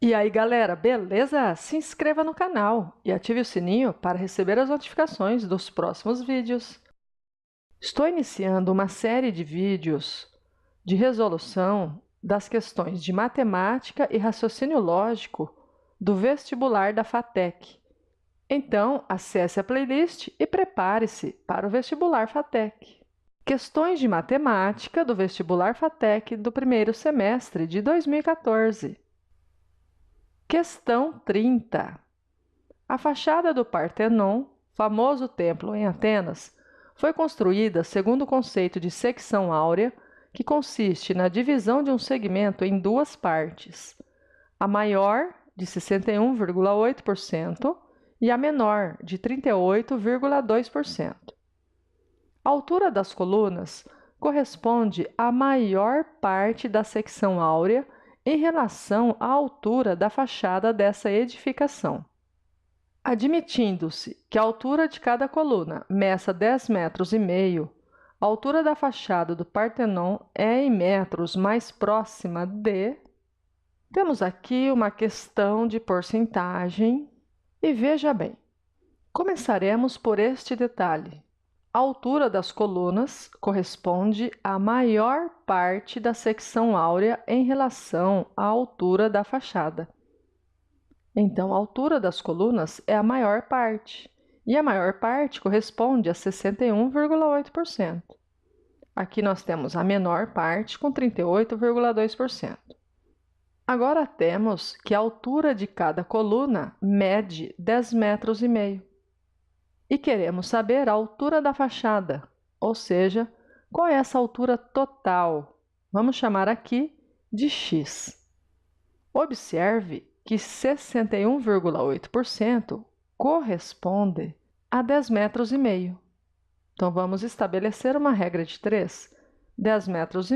E aí, galera, beleza? Se inscreva no canal e ative o sininho para receber as notificações dos próximos vídeos. Estou iniciando uma série de vídeos de resolução das questões de matemática e raciocínio lógico do vestibular da FATEC. Então, acesse a playlist e prepare-se para o vestibular FATEC. Questões de matemática do vestibular FATEC do primeiro semestre de 2014. Questão 30. A fachada do Partenon, famoso templo em Atenas, foi construída segundo o conceito de secção áurea, que consiste na divisão de um segmento em duas partes, a maior, de 61,8%, e a menor, de 38,2%. A altura das colunas corresponde à maior parte da secção áurea em relação à altura da fachada dessa edificação. Admitindo-se que a altura de cada coluna meça 10,5 metros, a altura da fachada do Partenon é em metros mais próxima de... Temos aqui uma questão de porcentagem e veja bem, começaremos por este detalhe. A altura das colunas corresponde à maior parte da secção áurea em relação à altura da fachada. Então, a altura das colunas é a maior parte, e a maior parte corresponde a 61,8%. Aqui nós temos a menor parte com 38,2%. Agora temos que a altura de cada coluna mede 10,5 metros. E queremos saber a altura da fachada, ou seja, qual é essa altura total? Vamos chamar aqui de x. Observe que 61,8% corresponde a 10,5 metros. Então, vamos estabelecer uma regra de 3. 10,5 metros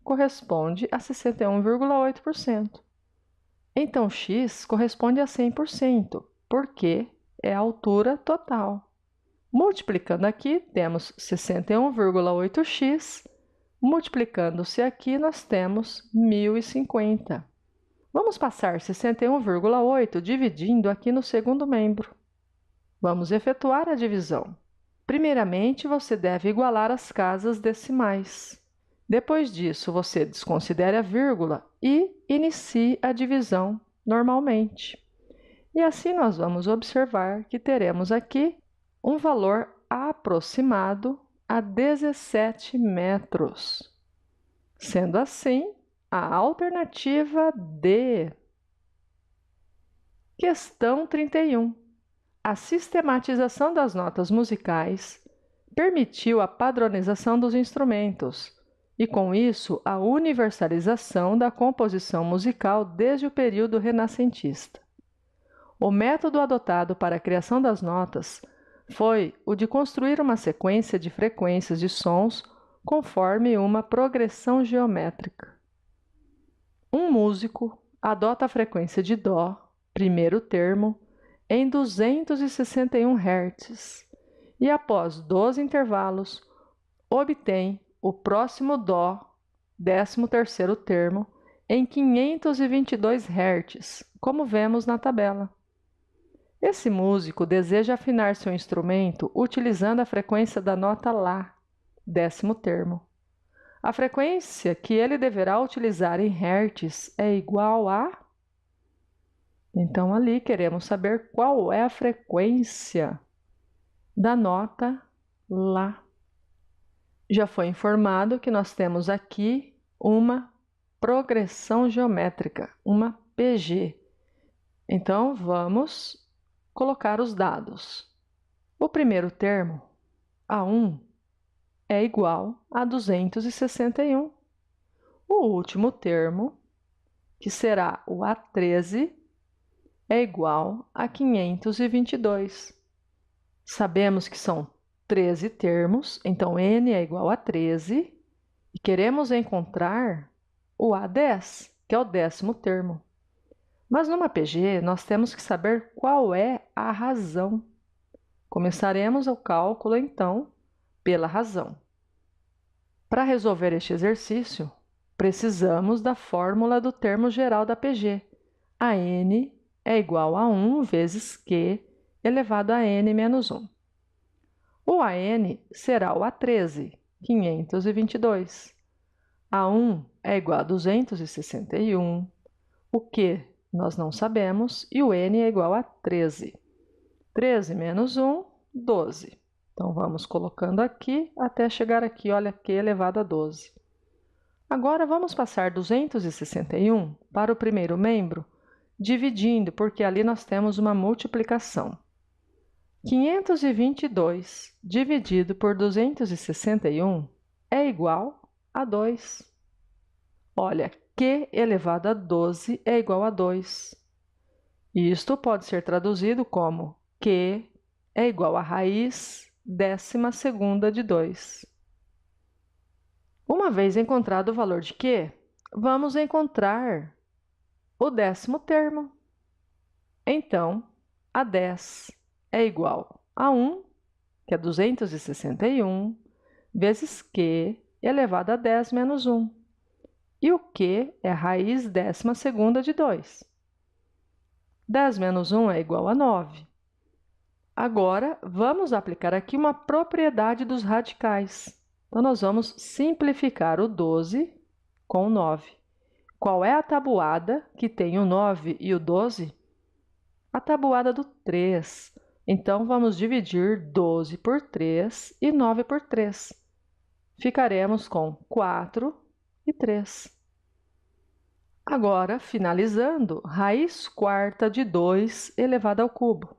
corresponde a 61,8%. Então, x corresponde a 100%, porque é a altura total. Multiplicando aqui, temos 61,8x. Multiplicando-se aqui, nós temos 1.050. Vamos passar 61,8 dividindo aqui no segundo membro. Vamos efetuar a divisão. Primeiramente, você deve igualar as casas decimais. Depois disso, você desconsidere a vírgula e inicie a divisão normalmente. E assim nós vamos observar que teremos aqui um valor aproximado a 17 metros. Sendo assim, a alternativa D. Questão 31. A sistematização das notas musicais permitiu a padronização dos instrumentos e, com isso, a universalização da composição musical desde o período renascentista. O método adotado para a criação das notas foi o de construir uma sequência de frequências de sons conforme uma progressão geométrica. Um músico adota a frequência de Dó, primeiro termo, em 261 Hz e, após 12 intervalos, obtém o próximo Dó, 13º termo, em 522 Hz, como vemos na tabela. Esse músico deseja afinar seu instrumento utilizando a frequência da nota Lá, 10º termo. A frequência que ele deverá utilizar em Hertz é igual a... Então, ali queremos saber qual é a frequência da nota Lá. Já foi informado que nós temos aqui uma progressão geométrica, uma PG. Então, vamos colocar os dados. O primeiro termo, A1, é igual a 261. O último termo, que será o A13, é igual a 522. Sabemos que são 13 termos, então N é igual a 13, e queremos encontrar o A10, que é o 10º termo. Mas numa PG, nós temos que saber qual é a razão. Começaremos o cálculo, então, pela razão. Para resolver este exercício, precisamos da fórmula do termo geral da PG, a n é igual a 1 vezes q elevado a n menos 1. O AN será o A13, 522. A1 é igual a 261. O Q nós não sabemos e o N é igual a 13. 13 menos 1, 12. Então, vamos colocando aqui até chegar aqui, olha, Q elevado a 12. Agora, vamos passar 261 para o primeiro membro, dividindo, porque ali nós temos uma multiplicação. 522 dividido por 261 é igual a 2. Olha, Q elevado a 12 é igual a 2. Isto pode ser traduzido como Q é igual a raiz 12ª de 2. Uma vez encontrado o valor de Q, vamos encontrar o 10º termo. Então, a 10 é igual a 1, que é 261, vezes Q elevado a 10 menos 1. E o Q é a raiz 12ª de 2. 10 menos 1 é igual a 9. Agora, vamos aplicar aqui uma propriedade dos radicais. Então, nós vamos simplificar o 12 com o 9. Qual é a tabuada que tem o 9 e o 12? A tabuada do 3. Então, vamos dividir 12 por 3 e 9 por 3. Ficaremos com 4 e 3. Agora, finalizando, raiz quarta de 2 elevado ao cubo.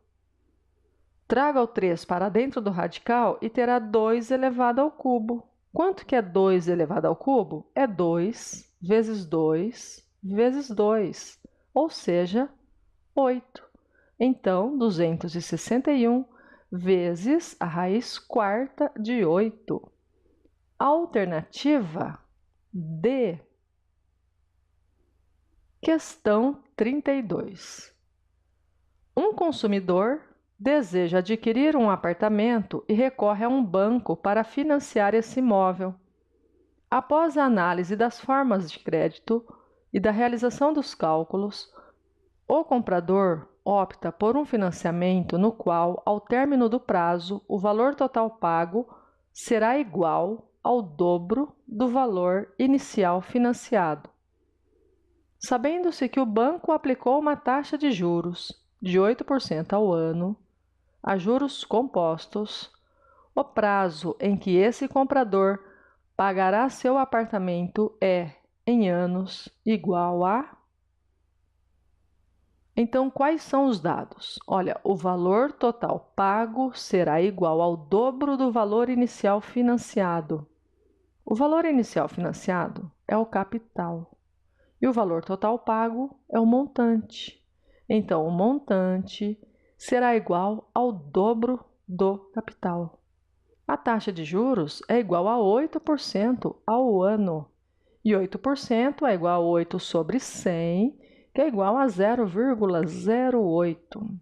Traga o 3 para dentro do radical e terá 2 elevado ao cubo. Quanto que é 2 elevado ao cubo? É 2 vezes 2 vezes 2, ou seja, 8. Então, 261 vezes a raiz quarta de 8. Alternativa D. Questão 32. Um consumidor deseja adquirir um apartamento e recorre a um banco para financiar esse imóvel. Após a análise das formas de crédito e da realização dos cálculos, o comprador opta por um financiamento no qual, ao término do prazo, o valor total pago será igual ao dobro do valor inicial financiado. Sabendo-se que o banco aplicou uma taxa de juros de 8% ao ano, a juros compostos, o prazo em que esse comprador pagará seu apartamento é, em anos, igual a... Então, quais são os dados? Olha, o valor total pago será igual ao dobro do valor inicial financiado. O valor inicial financiado é o capital e o valor total pago é o montante. Então, o montante será igual ao dobro do capital. A taxa de juros é igual a 8% ao ano. E 8% é igual a 8 sobre 100, que é igual a 0,08.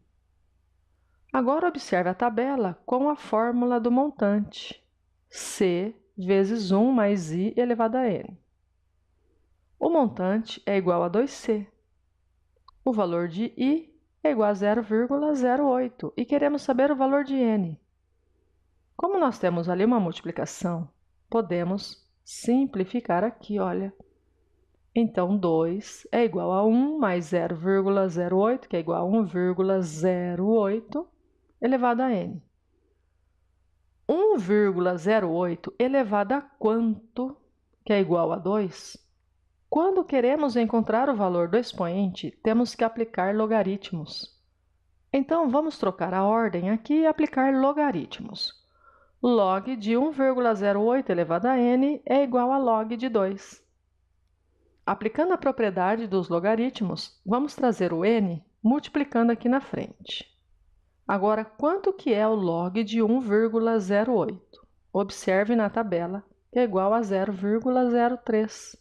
Agora, observe a tabela com a fórmula do montante. C vezes 1 mais I elevado a N. O montante é igual a 2C. O valor de I é igual a 0,08 e queremos saber o valor de N. Como nós temos ali uma multiplicação, podemos simplificar aqui, olha. Então, 2 é igual a 1 mais 0,08, que é igual a 1,08 elevado a N. 1,08 elevado a quanto, que é igual a 2? Quando queremos encontrar o valor do expoente, temos que aplicar logaritmos. Então, vamos trocar a ordem aqui e aplicar logaritmos. Log de 1,08 elevado a n é igual a log de 2. Aplicando a propriedade dos logaritmos, vamos trazer o n multiplicando aqui na frente. Agora, quanto que é o log de 1,08? Observe na tabela, que é igual a 0,03.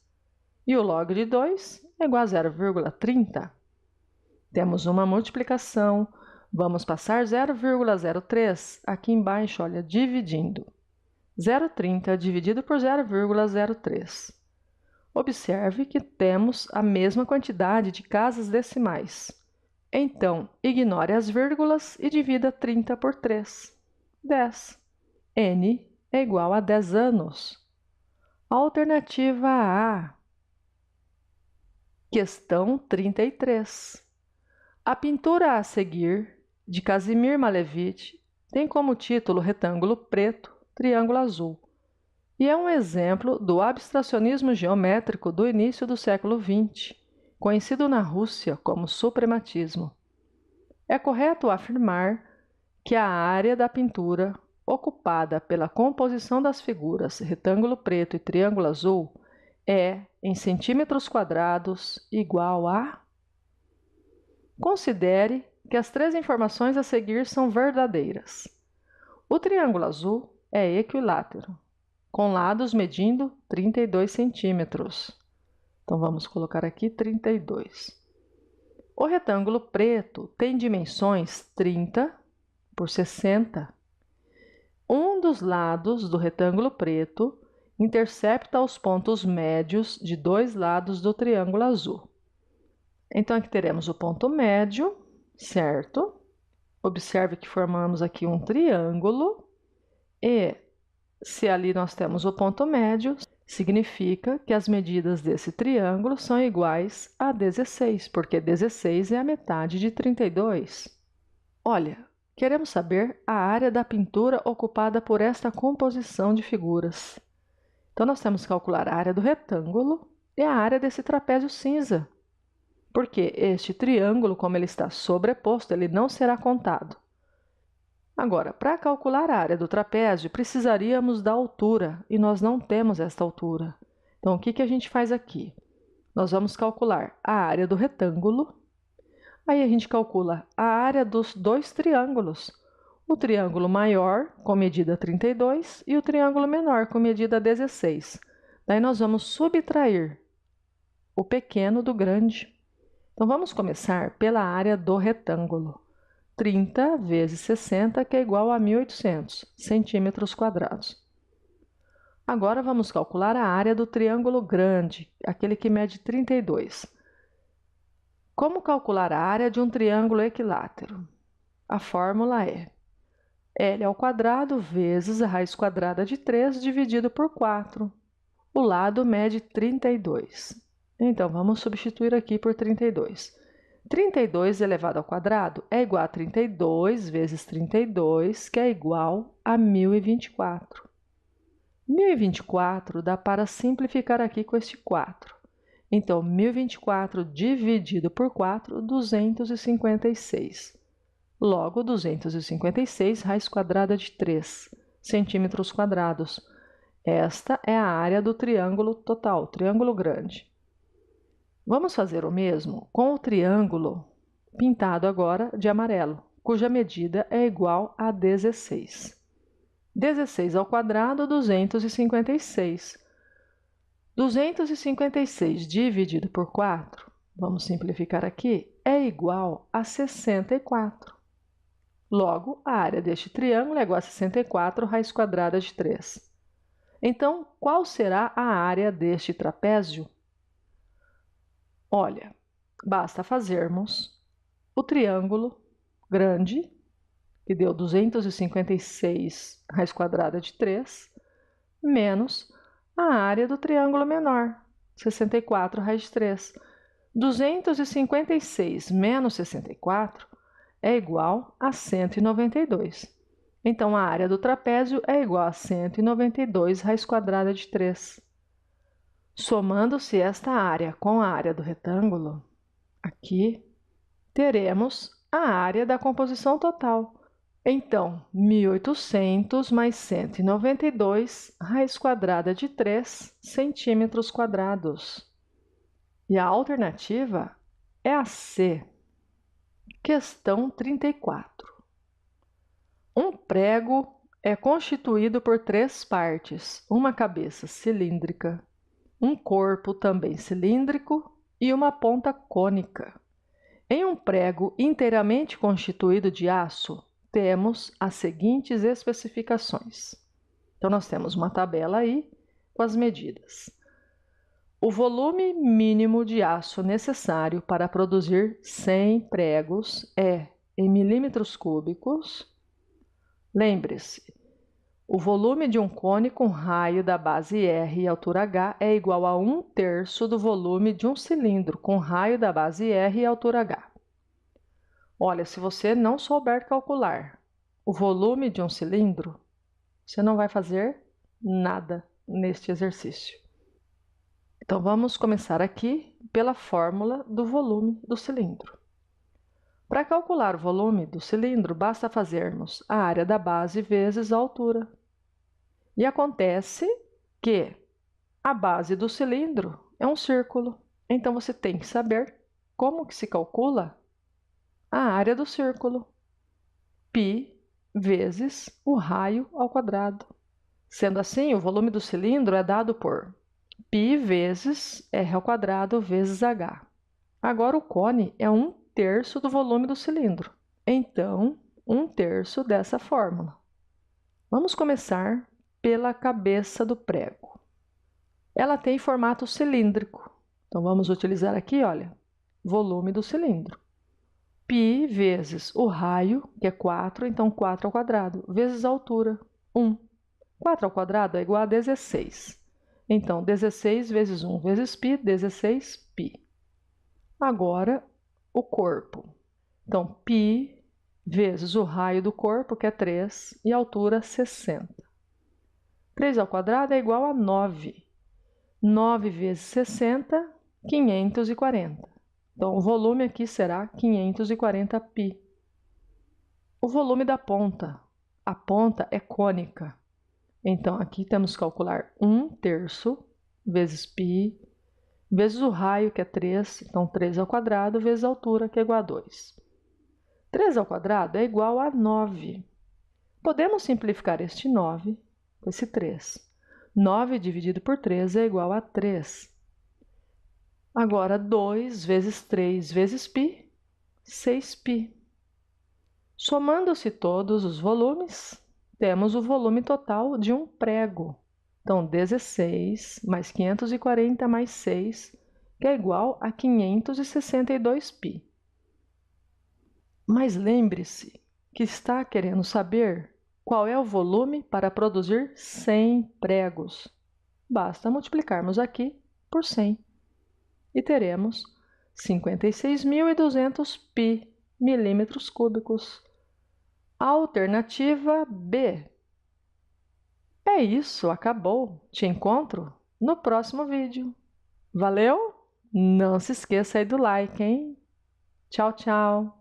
E o log de 2 é igual a 0,30. Temos uma multiplicação. Vamos passar 0,03 aqui embaixo, olha, dividindo. 0,30 dividido por 0,03. Observe que temos a mesma quantidade de casas decimais. Então, ignore as vírgulas e divida 30 por 3. 10. N é igual a 10 anos. Alternativa A. Questão 33. A pintura a seguir, de Casimir Malevich, tem como título retângulo preto, triângulo azul, e é um exemplo do abstracionismo geométrico do início do século XX, conhecido na Rússia como suprematismo. É correto afirmar que a área da pintura ocupada pela composição das figuras retângulo preto e triângulo azul é, em centímetros quadrados, igual a... Considere que as três informações a seguir são verdadeiras. O triângulo azul é equilátero, com lados medindo 32 centímetros. Então, vamos colocar aqui 32. O retângulo preto tem dimensões 30 por 60. Um dos lados do retângulo preto intercepta os pontos médios de dois lados do triângulo azul. Então, aqui teremos o ponto médio, certo? Observe que formamos aqui um triângulo e, se ali nós temos o ponto médio, significa que as medidas desse triângulo são iguais a 16, porque 16 é a metade de 32. Olha, queremos saber a área da pintura ocupada por esta composição de figuras. Então, nós temos que calcular a área do retângulo e a área desse trapézio cinza, porque este triângulo, como ele está sobreposto, ele não será contado. Agora, para calcular a área do trapézio, precisaríamos da altura, e nós não temos esta altura. Então, o que a gente faz aqui? Nós vamos calcular a área do retângulo, aí a gente calcula a área dos dois triângulos. O triângulo maior, com medida 32, e o triângulo menor, com medida 16. Daí nós vamos subtrair o pequeno do grande. Então, vamos começar pela área do retângulo. 30 vezes 60, que é igual a 1.800 centímetros quadrados. Agora, vamos calcular a área do triângulo grande, aquele que mede 32. Como calcular a área de um triângulo equilátero? A fórmula é L ao quadrado vezes a raiz quadrada de 3 dividido por 4. O lado mede 32. Então, vamos substituir aqui por 32. 32 elevado ao quadrado é igual a 32 vezes 32, que é igual a 1024. 1024 dá para simplificar aqui com este 4. Então, 1024 dividido por 4, 256. Logo, 256 raiz quadrada de 3 centímetros quadrados. Esta é a área do triângulo total, triângulo grande. Vamos fazer o mesmo com o triângulo pintado agora de amarelo, cuja medida é igual a 16. 16 ao quadrado, 256. 256 dividido por 4, vamos simplificar aqui, é igual a 64. Logo, a área deste triângulo é igual a 64 raiz quadrada de 3. Então, qual será a área deste trapézio? Olha, basta fazermos o triângulo grande, que deu 256 raiz quadrada de 3, menos a área do triângulo menor, 64 raiz de 3. 256 menos 64 é igual a 192. Então, a área do trapézio é igual a 192 raiz quadrada de 3. Somando-se esta área com a área do retângulo, aqui, teremos a área da composição total. Então, 1.800 mais 192 raiz quadrada de 3 centímetros quadrados. E a alternativa é a C. Questão 34. Um prego é constituído por 3 partes, uma cabeça cilíndrica, um corpo também cilíndrico e uma ponta cônica. Em um prego inteiramente constituído de aço, temos as seguintes especificações. Então, nós temos uma tabela aí com as medidas. O volume mínimo de aço necessário para produzir 100 pregos é em milímetros cúbicos. Lembre-se, o volume de um cone com raio da base R e altura H é igual a 1/3 do volume de um cilindro com raio da base R e altura H. Olha, se você não souber calcular o volume de um cilindro, você não vai fazer nada neste exercício. Então, vamos começar aqui pela fórmula do volume do cilindro. Para calcular o volume do cilindro, basta fazermos a área da base vezes a altura. E acontece que a base do cilindro é um círculo. Então, você tem que saber como que se calcula a área do círculo. Π vezes o raio ao quadrado. Sendo assim, o volume do cilindro é dado por π vezes r ao quadrado vezes h. Agora, o cone é 1/3 do volume do cilindro. Então, 1/3 dessa fórmula. Vamos começar pela cabeça do prego. Ela tem formato cilíndrico. Então, vamos utilizar aqui, olha, volume do cilindro. Π vezes o raio, que é 4, então 4 ao quadrado, vezes a altura, 1. 4 ao quadrado é igual a 16. Então, 16 vezes 1 vezes π, 16π. Agora, o corpo. Então, π vezes o raio do corpo, que é 3, e a altura, 60. 3 ao quadrado é igual a 9. 9 vezes 60, 540. Então, o volume aqui será 540π. O volume da ponta. A ponta é cônica. Então, aqui temos que calcular 1/3 vezes π, vezes o raio, que é 3, então 3 ao quadrado, vezes a altura, que é igual a 2. 3 ao quadrado é igual a 9. Podemos simplificar este 9 com esse 3. 9 dividido por 3 é igual a 3. Agora, 2 vezes 3 vezes π, 6π. Somando-se todos os volumes, temos o volume total de um prego. Então, 16 mais 540 mais 6, que é igual a 562π. Mas lembre-se que está querendo saber qual é o volume para produzir 100 pregos. Basta multiplicarmos aqui por 100 e teremos 56.200π milímetros cúbicos. Alternativa B. É isso, acabou. Te encontro no próximo vídeo. Valeu? Não se esqueça aí do like, hein? Tchau, tchau!